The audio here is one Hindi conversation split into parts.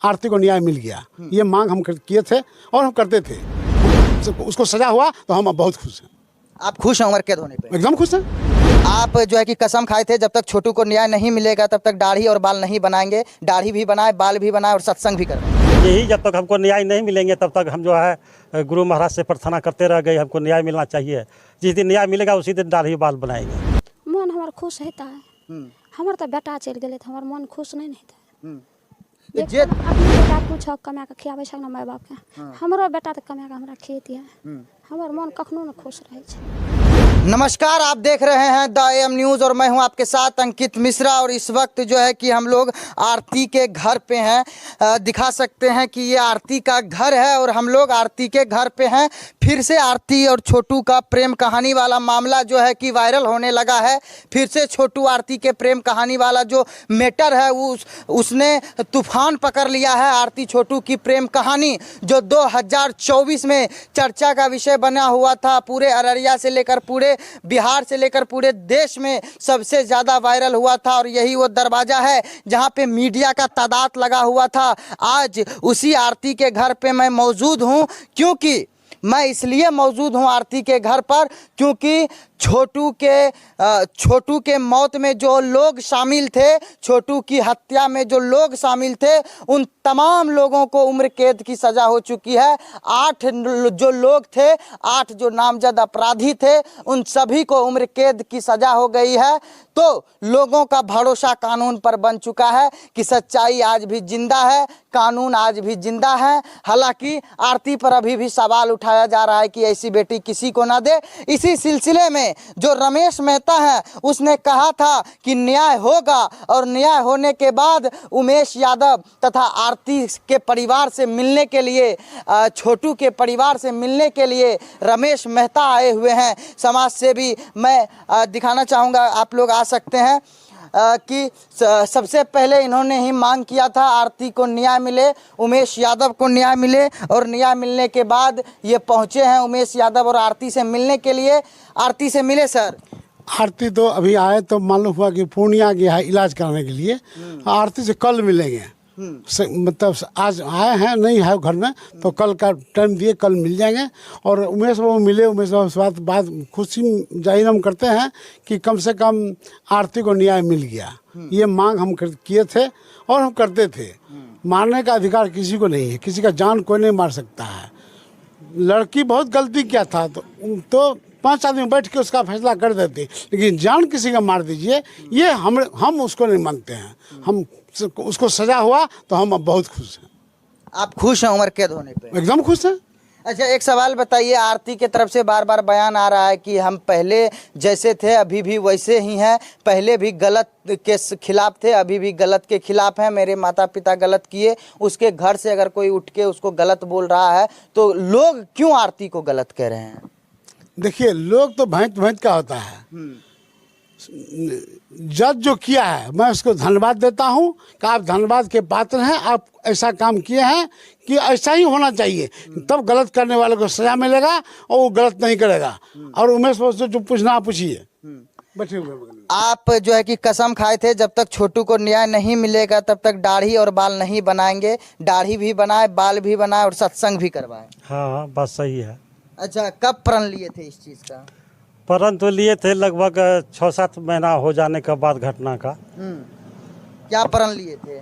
आरती को न्याय मिल गया, ये मांग हम किए थे और हम करते थे। उसको सजा हुआ तो हम अब बहुत खुश हैं। आप खुश हैं उम्र कैद होने पे? एकदम खुश हैं। आप जो है कि कसम खाए थे जब तक छोटू को न्याय नहीं मिलेगा तब तक दाढ़ी और बाल नहीं बनाएंगे, दाढ़ी भी बनाए, बाल भी बनाए और सत्संग भी करवाएं। यही जब तक हमको न्याय नहीं मिलेंगे तब तक हम जो है गुरु महाराज से प्रार्थना करते रह गए, हमको न्याय मिलना चाहिए। जिस दिन न्याय मिलेगा उसी दिन दाढ़ी बाल बनाएंगे। मन हमार खुश होता है। हमार तो बेटा चल गए तो हमार मन खुश नहीं होता। जे अपने बेटा पूछो कमा के खियाबे छक ना माय बाप के, हमरो बेटा तो कमा के हमरा खिएती है, हमार मन कखनो न खुश रहे छे। नमस्कार, आप देख रहे हैं द AM न्यूज़ और मैं हूं आपके साथ अंकित मिश्रा। और इस वक्त जो है कि हम लोग आरती के घर पे हैं। दिखा सकते हैं कि ये आरती का घर है और हम लोग आरती के घर पे हैं। फिर से आरती और छोटू का प्रेम कहानी वाला मामला जो है कि वायरल होने लगा है। फिर से छोटू आरती के प्रेम कहानी वाला जो मैटर है उसने तूफान पकड़ लिया है। आरती छोटू की प्रेम कहानी जो 2024 में चर्चा का विषय बना हुआ था, पूरे अररिया से लेकर पूरे बिहार से लेकर पूरे देश में सबसे ज़्यादा वायरल हुआ था। और यही वो दरवाज़ा है जहां पे मीडिया का तादाद लगा हुआ था। आज उसी आरती के घर पे मैं मौजूद हूं, क्योंकि मैं इसलिए मौजूद हूं आरती के घर पर क्योंकि छोटू के मौत में जो लोग शामिल थे, छोटू की हत्या में जो लोग शामिल थे, उन तमाम लोगों को उम्र कैद की सज़ा हो चुकी है। 8 जो लोग थे, 8 जो नामजद अपराधी थे, उन सभी को उम्र कैद की सज़ा हो गई है। तो लोगों का भरोसा कानून पर बन चुका है कि सच्चाई आज भी जिंदा है, कानून आज भी जिंदा है। हालांकि आरती पर अभी भी सवाल उठाया जा रहा है कि ऐसी बेटी किसी को ना दे। इसी सिलसिले में जो रमेश मेहता है उसने कहा था कि न्याय होगा, और न्याय होने के बाद उमेश यादव तथा आरती के परिवार से मिलने के लिए, छोटू के परिवार से मिलने के लिए रमेश मेहता आए हुए हैं। समाज सेवी मैं दिखाना चाहूँगा, आप लोग आ सकते हैं कि सबसे पहले इन्होंने ही मांग किया था आरती को न्याय मिले, उमेश यादव को न्याय मिले, और न्याय मिलने के बाद ये पहुंचे हैं उमेश यादव और आरती से मिलने के लिए। आरती से मिले सर? आरती तो अभी आए तो मालूम हुआ कि पूर्णिया गया है इलाज कराने के लिए। आरती से कल मिलेंगे। मतलब आज आए हैं, नहीं है घर में, तो कल का टाइम दिए, कल मिल जाएंगे। और उमेश बाबू मिले, उमेश बाबू से बात खुशी जाहिर हम करते हैं कि कम से कम आरती को न्याय मिल गया, ये मांग हम किए थे और हम करते थे। मारने का अधिकार किसी को नहीं है, किसी का जान कोई नहीं मार सकता है। लड़की बहुत गलती किया था तो 5 आदमी बैठ के उसका फैसला कर देते, लेकिन जान किसी का मार दीजिए, ये हम उसको नहीं मानते हैं। हम उसको सजा हुआ तो हम अब बहुत खुश हैं। आप खुश हैं उम्र कैद होने पे? एकदम खुश हैं। अच्छा, एक सवाल बताइए, आरती की तरफ से बार बार बयान आ रहा है कि हम पहले जैसे थे अभी भी वैसे ही हैं, पहले भी गलत के खिलाफ थे, अभी भी गलत के खिलाफ हैं। मेरे माता पिता गलत किए, उसके घर से अगर कोई उठ के उसको गलत बोल रहा है तो लोग क्यों आरती को गलत कह रहे हैं? देखिए, लोग तो भैंस भैंस का होता है। जज जो किया है मैं उसको धन्यवाद देता हूं कि आप धन्यवाद के पात्र हैं। आप ऐसा काम किए हैं कि ऐसा ही होना चाहिए, तब गलत करने वाले को सजा मिलेगा और वो गलत नहीं करेगा। और उमेश से जो पूछना आप पूछिए। बैठे हुए आप जो है कि कसम खाए थे जब तक छोटू को न्याय नहीं मिलेगा तब तक दाढ़ी और बाल नहीं बनाएंगे, दाढ़ी भी बनाए, बाल भी बनाए और सत्संग भी करवाए। हाँ, बात सही है। अच्छा, कब प्रण लिए थे इस चीज़ का? प्रण तो लिए थे लगभग 6-7 महीना हो जाने के बाद घटना का। क्या प्रण लिए थे?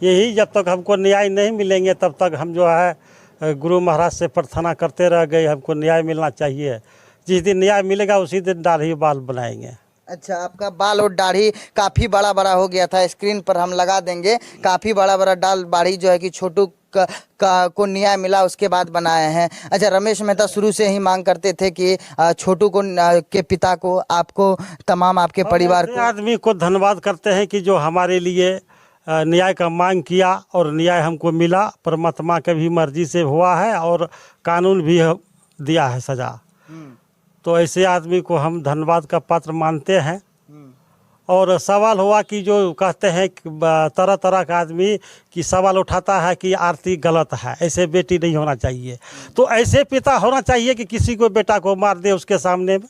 यही जब तक हमको न्याय नहीं मिलेंगे तब तक हम जो है गुरु महाराज से प्रार्थना करते रह गए, हमको न्याय मिलना चाहिए। जिस दिन न्याय मिलेगा उसी दिन दाढ़ी बाल बनाएंगे। अच्छा, आपका बाल और दाढ़ी काफ़ी बड़ा बड़ा हो गया था, स्क्रीन पर हम लगा देंगे। काफ़ी बड़ा बड़ा दाढ़ी जो है कि छोटू को न्याय मिला उसके बाद बनाए हैं। अच्छा, रमेश मेहता शुरू से ही मांग करते थे कि छोटू को के पिता को, आपको, तमाम आपके परिवार को, आदमी को धन्यवाद करते हैं कि जो हमारे लिए न्याय का मांग किया और न्याय हमको मिला। परमात्मा के भी मर्जी से हुआ है और कानून भी दिया है सजा। तो ऐसे आदमी को हम धन्यवाद का पात्र मानते हैं। और सवाल हुआ कि जो कहते हैं तरह तरह का आदमी की सवाल उठाता है कि आरती गलत है, ऐसे बेटी नहीं होना चाहिए। तो ऐसे पिता होना चाहिए कि किसी को बेटा को मार दे उसके सामने में।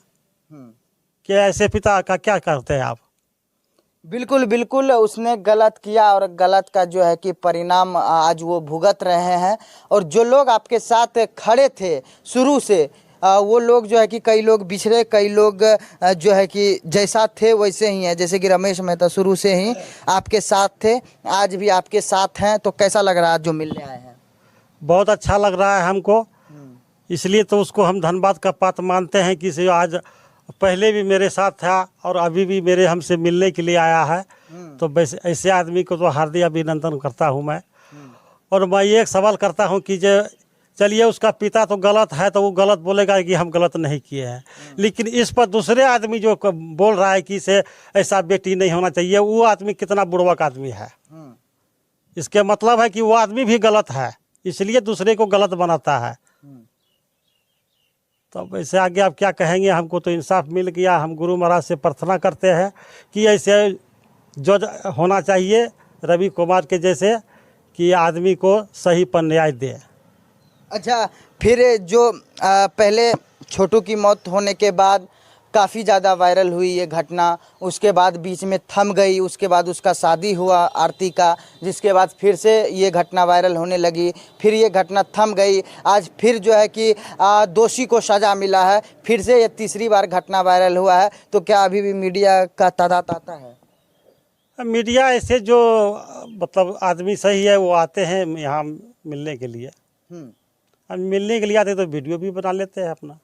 क्या ऐसे पिता का क्या करते हैं आप? बिल्कुल बिल्कुल, उसने गलत किया और गलत का जो है कि परिणाम आज वो भुगत रहे हैं। और जो लोग आपके साथ खड़े थे शुरू से, वो लोग जो है कि कई लोग बिछड़े, कई लोग जो है कि जैसा थे वैसे ही हैं। जैसे कि रमेश मेहता शुरू से ही आपके साथ थे, आज भी आपके साथ हैं। तो कैसा लग रहा है जो मिलने आए हैं? बहुत अच्छा लग रहा है हमको, इसलिए तो उसको हम धन्यवाद का पात्र मानते हैं कि इसे आज पहले भी मेरे साथ था और अभी भी मेरे हमसे मिलने के लिए आया है। तो वैसे ऐसे आदमी को तो हार्दिक अभिनंदन करता हूँ मैं। और मैं ये एक सवाल करता हूँ कि जो चलिए उसका पिता तो गलत है, तो वो गलत बोलेगा कि हम गलत नहीं किए हैं, लेकिन इस पर दूसरे आदमी जो बोल रहा है कि इसे ऐसा बेटी नहीं होना चाहिए, वो आदमी कितना बुड़बक आदमी है। इसके मतलब है कि वो आदमी भी गलत है, इसलिए दूसरे को गलत बनाता है। तो वैसे आगे आप क्या कहेंगे? हमको तो इंसाफ मिल गया। हम गुरु महाराज से प्रार्थना करते हैं कि ऐसे जज होना चाहिए रवि कुमार के जैसे, कि आदमी को सही पर न्याय दे। अच्छा, फिर जो पहले छोटू की मौत होने के बाद काफ़ी ज़्यादा वायरल हुई ये घटना, उसके बाद बीच में थम गई, उसके बाद उसका शादी हुआ आरती का, जिसके बाद फिर से ये घटना वायरल होने लगी, फिर ये घटना थम गई। आज फिर जो है कि दोषी को सज़ा मिला है, फिर से ये तीसरी बार घटना वायरल हुआ है। तो क्या अभी भी मीडिया का तादाद आता है? मीडिया ऐसे जो मतलब आदमी सही है वो आते हैं यहाँ मिलने के लिए। अब मिलने के लिए आते तो वीडियो भी बना लेते हैं अपना।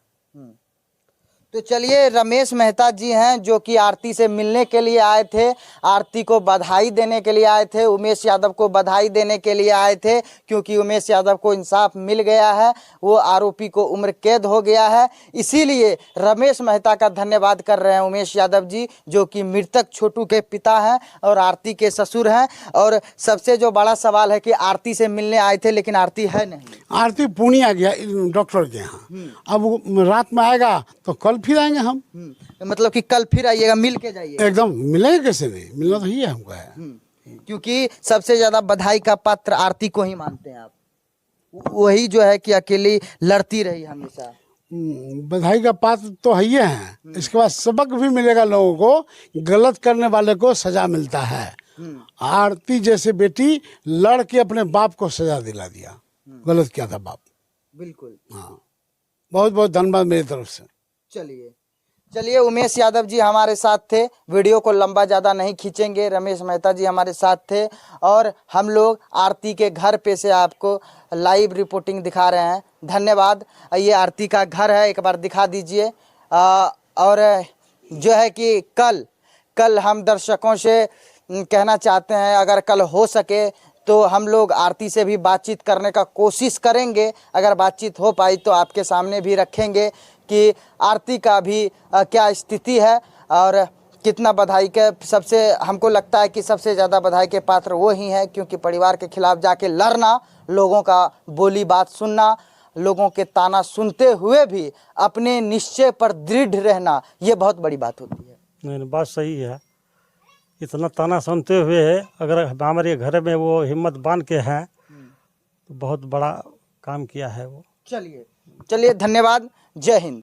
तो चलिए, रमेश मेहता जी हैं जो कि आरती से मिलने के लिए आए थे, आरती को बधाई देने के लिए आए थे, उमेश यादव को बधाई देने के लिए आए थे, क्योंकि उमेश यादव को इंसाफ मिल गया है, वो आरोपी को उम्र कैद हो गया है। इसीलिए रमेश मेहता का धन्यवाद कर रहे हैं उमेश यादव जी, जो कि मृतक छोटू के पिता हैं और आरती के ससुर हैं। और सबसे जो बड़ा सवाल है कि आरती से मिलने आए थे लेकिन आरती है नहीं। आरती पूर्णिया गया डॉक्टर के यहाँ, अब वो रात में आएगा तो कल फिर आएंगे हम। मतलब कि कल फिर आइएगा, मिल के जाइएगा? एकदम मिलेंगे, कैसे नहीं, मिलना तो ही है हमको है। क्योंकि सबसे ज्यादा बधाई का पात्र आरती को ही मानते हैं आप, वही जो है कि अकेली लड़ती रही हमेशा। बधाई का पात्र तो है ही है, इसके बाद सबक भी मिलेगा लोगों को, गलत करने वाले को सजा मिलता है। आरती जैसे बेटी लड़ के अपने बाप को सजा दिला दिया, गलत किया था बाप। बिल्कुल, हाँ, बहुत बहुत धन्यवाद मेरी तरफ से। चलिए उमेश यादव जी हमारे साथ थे, वीडियो को लंबा ज़्यादा नहीं खींचेंगे। रमेश मेहता जी हमारे साथ थे और हम लोग आरती के घर पे से आपको लाइव रिपोर्टिंग दिखा रहे हैं। धन्यवाद। ये आरती का घर है, एक बार दिखा दीजिए। और जो है कि कल हम दर्शकों से कहना चाहते हैं, अगर कल हो सके तो हम लोग आरती से भी बातचीत करने का कोशिश करेंगे। अगर बातचीत हो पाई तो आपके सामने भी रखेंगे कि आरती का भी क्या स्थिति है और कितना बधाई के। सबसे हमको लगता है कि सबसे ज़्यादा बधाई के पात्र वो ही हैं, क्योंकि परिवार के खिलाफ जाके लड़ना, लोगों का बोली बात सुनना, लोगों के ताना सुनते हुए भी अपने निश्चय पर दृढ़ रहना, ये बहुत बड़ी बात होती है। नहीं, बात सही है। इतना ताना सुनते हुए अगर हमारे घर में वो हिम्मत बांध के हैं तो बहुत बड़ा काम किया है वो। चलिए धन्यवाद, जय हिंद।